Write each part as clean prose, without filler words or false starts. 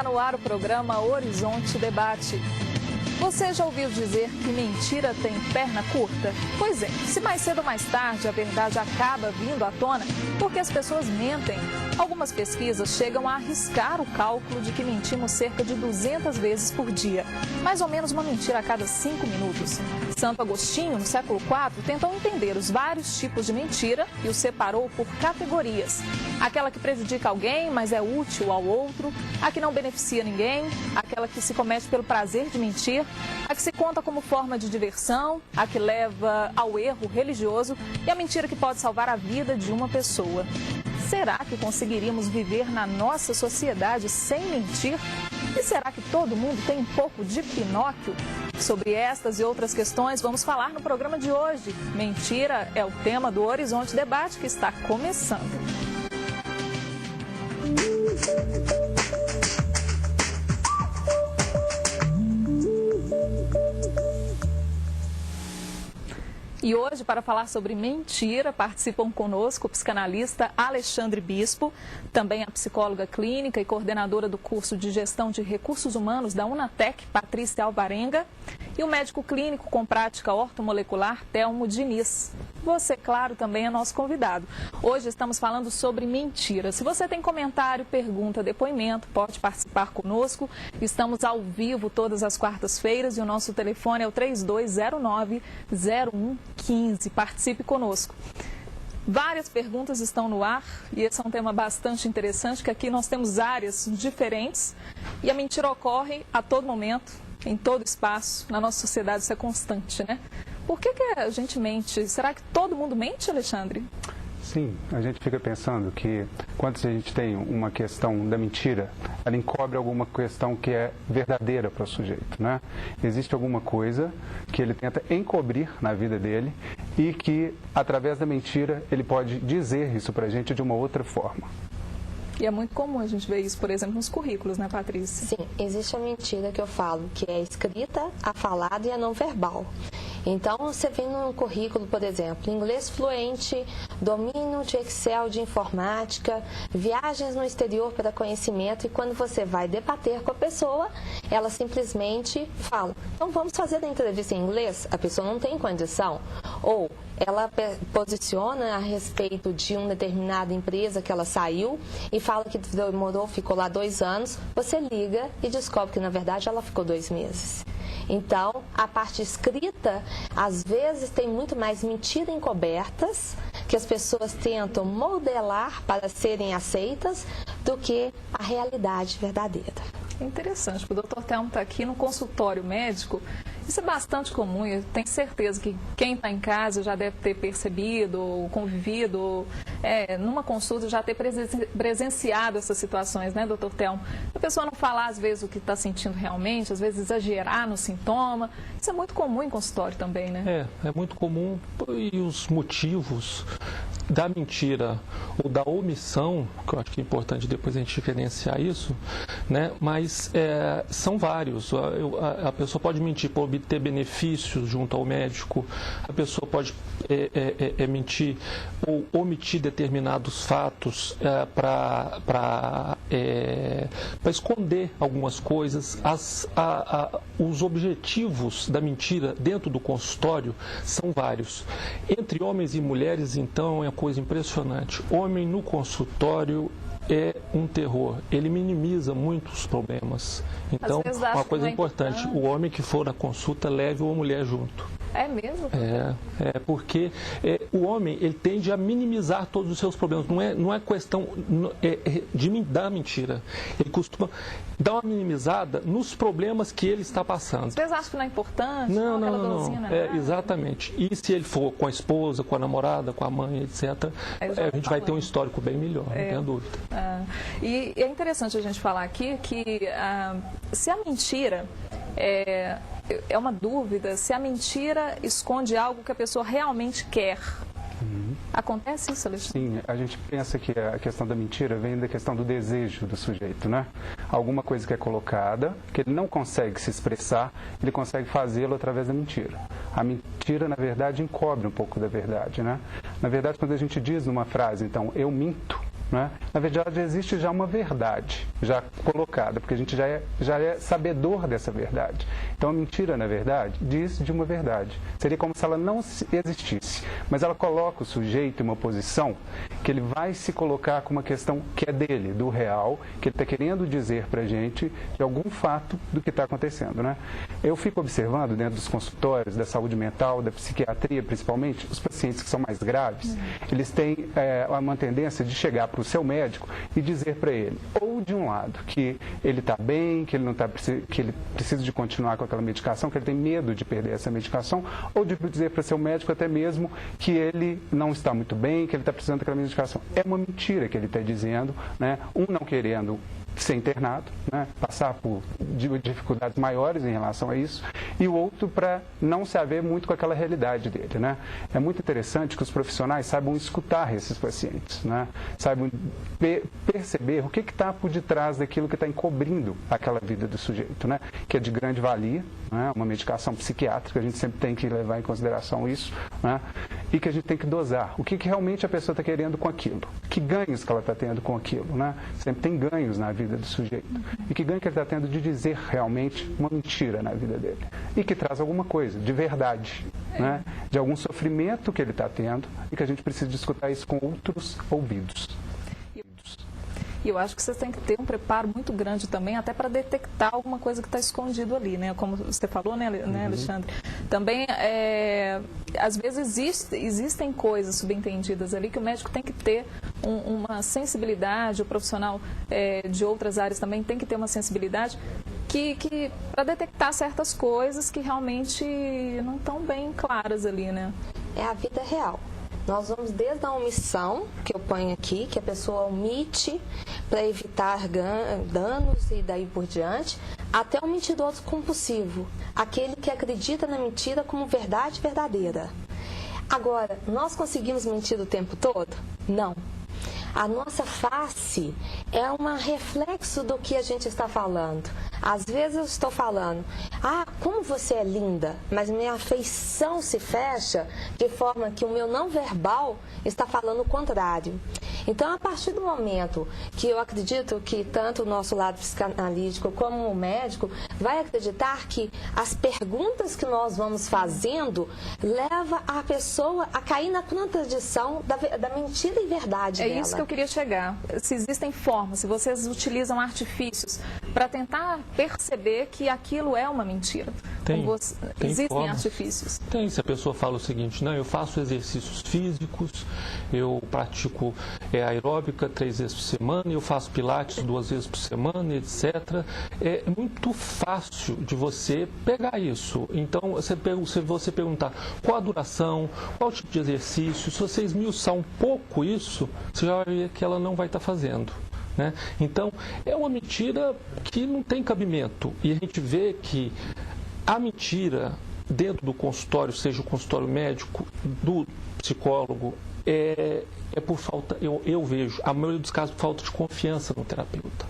no ar o programa Horizonte Debate. Você já ouviu dizer que mentira tem perna curta? Pois é, se mais cedo ou mais tarde a verdade acaba vindo à tona, porque as pessoas mentem. Algumas pesquisas chegam a arriscar o cálculo de que mentimos cerca de 200 vezes por dia. Mais ou menos uma mentira a cada 5 minutos. Santo Agostinho, no século IV, tentou entender os vários tipos de mentira e os separou por categorias. Aquela que prejudica alguém, mas é útil ao outro. A que não beneficia ninguém. Aquela que se comete pelo prazer de mentir. A que se conta como forma de diversão. A que leva ao erro religioso. E a mentira que pode salvar a vida de uma pessoa. Será que conseguiríamos viver na nossa sociedade sem mentir? E será que todo mundo tem um pouco de Pinóquio? Sobre estas e outras questões, vamos falar no programa de hoje. Mentira é o tema do Horizonte Debate que está começando. E hoje, para falar sobre mentira, participam conosco o psicanalista Alexandre Bispo, também a psicóloga clínica e coordenadora do curso de Gestão de Recursos Humanos da Unatec, Patrícia Alvarenga, e o médico clínico com prática ortomolecular, Telmo Diniz. Você, claro, também é nosso convidado. Hoje estamos falando sobre mentira. Se você tem comentário, pergunta, depoimento, pode participar conosco. Estamos ao vivo todas as quartas-feiras e o nosso telefone é o 3209-0115. Participe conosco. Várias perguntas estão no ar e esse é um tema bastante interessante, que aqui nós temos áreas diferentes e a mentira ocorre a todo momento, em todo espaço. Na nossa sociedade isso é constante, né? Por que a gente mente? Será que todo mundo mente, Alexandre? Sim, a gente fica pensando que quando a gente tem uma questão da mentira, ela encobre alguma questão que é verdadeira para o sujeito, né? Existe alguma coisa que ele tenta encobrir na vida dele e que, através da mentira, ele pode dizer isso para a gente de uma outra forma. E é muito comum a gente ver isso, por exemplo, nos currículos, né, Patrícia? Sim, existe a mentira que eu falo, que é a escrita, a falada e a não verbal. Então, você vê num currículo, por exemplo, inglês fluente, domínio de Excel, de informática, viagens no exterior para conhecimento, e quando você vai debater com a pessoa, ela simplesmente fala, então vamos fazer a entrevista em inglês? A pessoa não tem condição. Ou ela posiciona a respeito de uma determinada empresa que ela saiu e fala que demorou, ficou lá 2 anos, você liga e descobre que, na verdade, ela ficou 2 meses. Então, a parte escrita, às vezes, tem muito mais mentira encobertas, que as pessoas tentam modelar para serem aceitas, do que a realidade verdadeira. É interessante, porque o Dr. Telmo está aqui no consultório médico. Isso é bastante comum, eu tenho certeza que quem está em casa já deve ter percebido, ou convivido, ou, numa consulta já ter presenciado essas situações, né, doutor Telmo? A pessoa não falar, às vezes, o que está sentindo realmente, às vezes exagerar no sintoma. Isso é muito comum em consultório também, né? É muito comum, e os motivos da mentira ou da omissão, que eu acho que é importante depois a gente diferenciar isso, né? Mas são vários. A pessoa pode mentir por obter benefícios junto ao médico, a pessoa pode mentir ou omitir determinados fatos para esconder algumas coisas. Os objetivos da mentira dentro do consultório são vários. Entre homens e mulheres, então, é coisa impressionante. Homem no consultório é um terror. Ele minimiza muitos problemas. Então, uma coisa importante, o homem que for na consulta, leve uma mulher junto. É mesmo? Porque o homem, ele tende a minimizar todos os seus problemas. Não é questão da mentira. Ele costuma dar uma minimizada nos problemas que ele está passando. Vocês acham que não é importante? Não. Exatamente. E se ele for com a esposa, com a namorada, com a mãe, etc., a gente vai ter um histórico bem melhor, não tenha dúvida. E é interessante a gente falar aqui que se a mentira é uma dúvida, se a mentira esconde algo que a pessoa realmente quer. Acontece isso, Alexandre? Sim, a gente pensa que a questão da mentira vem da questão do desejo do sujeito, né? Alguma coisa que é colocada, que ele não consegue se expressar, ele consegue fazê-lo através da mentira. A mentira, na verdade, encobre um pouco da verdade, né? Na verdade, quando a gente diz numa frase, então, eu minto, né? Na verdade, existe já uma verdade já colocada, porque a gente já é sabedor dessa verdade. Então, a mentira, na verdade, diz de uma verdade. Seria como se ela não existisse, mas ela coloca o sujeito em uma posição que ele vai se colocar com uma questão que é dele, do real, que ele está querendo dizer para a gente de algum fato do que está acontecendo, né? Eu fico observando dentro dos consultórios da saúde mental, da psiquiatria principalmente, os pacientes que são mais graves, eles têm uma tendência de chegar para o seu médico e dizer para ele, ou de um lado, que ele está bem, que ele não tá, que ele precisa de continuar com aquela medicação, que ele tem medo de perder essa medicação, ou de dizer para o seu médico até mesmo que ele não está muito bem, que ele está precisando daquela medicação. É uma mentira que ele está dizendo, né? Um não querendo ser internado, né? Passar por dificuldades maiores em relação a isso, e o outro para não se haver muito com aquela realidade dele, né? É muito interessante que os profissionais saibam escutar esses pacientes, né? Saibam perceber o que está por detrás daquilo que está encobrindo aquela vida do sujeito, né? Que é de grande valia, né? Uma medicação psiquiátrica, a gente sempre tem que levar em consideração isso, né? E que a gente tem que dosar. O que realmente a pessoa está querendo com aquilo? Que ganhos que ela está tendo com aquilo, né? Sempre tem ganhos na vida do sujeito. E que ganho que ele está tendo de dizer realmente uma mentira na vida dele. E que traz alguma coisa de verdade, né? De algum sofrimento que ele está tendo e que a gente precisa de escutar isso com outros ouvidos. E eu acho que vocês têm que ter um preparo muito grande também, até para detectar alguma coisa que está escondido ali, né? Como você falou, né, Alexandre? Também, às vezes, existem coisas subentendidas ali que o médico tem que ter uma sensibilidade, o profissional de outras áreas também tem que ter uma sensibilidade que para detectar certas coisas que realmente não estão bem claras ali, né? É a vida real. Nós vamos desde a omissão, que eu ponho aqui, que a pessoa omite para evitar danos e daí por diante, até o mentiroso compulsivo, aquele que acredita na mentira como verdade verdadeira. Agora, nós conseguimos mentir o tempo todo? Não. A nossa face é um reflexo do que a gente está falando. Às vezes eu estou falando, como você é linda, mas minha afeição se fecha de forma que o meu não verbal está falando o contrário. Então, a partir do momento que eu acredito que tanto o nosso lado psicanalítico como o médico vai acreditar que as perguntas que nós vamos fazendo leva a pessoa a cair na contradição da mentira e verdade dela. É isso que eu queria chegar. Se existem formas, se vocês utilizam artifícios para tentar perceber que aquilo é uma mentira. Existem formas. Artifícios? Tem. Se a pessoa fala o seguinte, não, eu faço exercícios físicos, eu pratico aeróbica 3 vezes por semana, eu faço pilates 2 vezes por semana, etc. É muito fácil de você pegar isso. Então, se você perguntar qual a duração, qual tipo de exercício, se você esmiuçar um pouco isso, você já vai ver que ela não vai estar fazendo. Né? Então, é uma mentira que não tem cabimento. E a gente vê que a mentira dentro do consultório, seja o consultório médico, do psicólogo, é por falta, eu vejo, a maioria dos casos, por falta de confiança no terapeuta.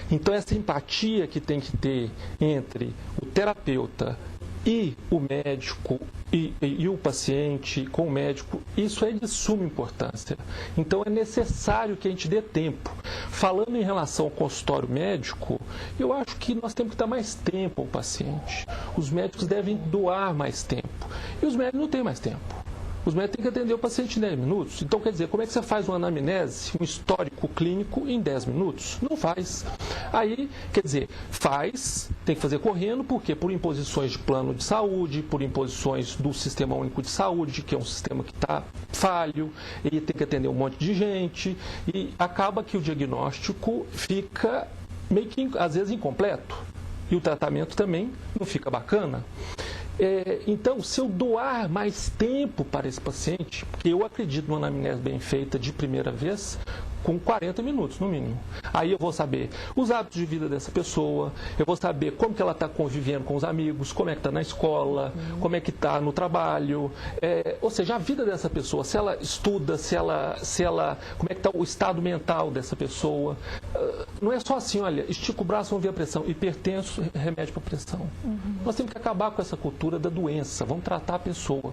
Então, essa empatia que tem que ter entre o terapeuta e o médico e o paciente com o médico, isso é de suma importância. Então, é necessário que a gente dê tempo. Falando em relação ao consultório médico, eu acho que nós temos que dar mais tempo ao paciente. Os médicos devem doar mais tempo. E os médicos não têm mais tempo. Os médicos têm que atender o paciente em 10 minutos. Então, quer dizer, como é que você faz uma anamnese, um histórico clínico em 10 minutos? Não faz. Aí, quer dizer, tem que fazer correndo, porque por imposições de plano de saúde, por imposições do Sistema Único de Saúde, que é um sistema que está falho, e tem que atender um monte de gente, e acaba que o diagnóstico fica meio que, às vezes, incompleto. E o tratamento também não fica bacana. Então, se eu doar mais tempo para esse paciente, porque eu acredito numa anamnese bem feita de primeira vez, com 40 minutos, no mínimo. Aí eu vou saber os hábitos de vida dessa pessoa, eu vou saber como que ela está convivendo com os amigos, como é que está na escola, como é que está no trabalho, ou seja, a vida dessa pessoa, se ela estuda, como é que está o estado mental dessa pessoa. Não é só assim, olha, estica o braço, vamos ver a pressão, hipertenso, remédio para pressão. Nós temos que acabar com essa cultura da doença, vamos tratar a pessoa.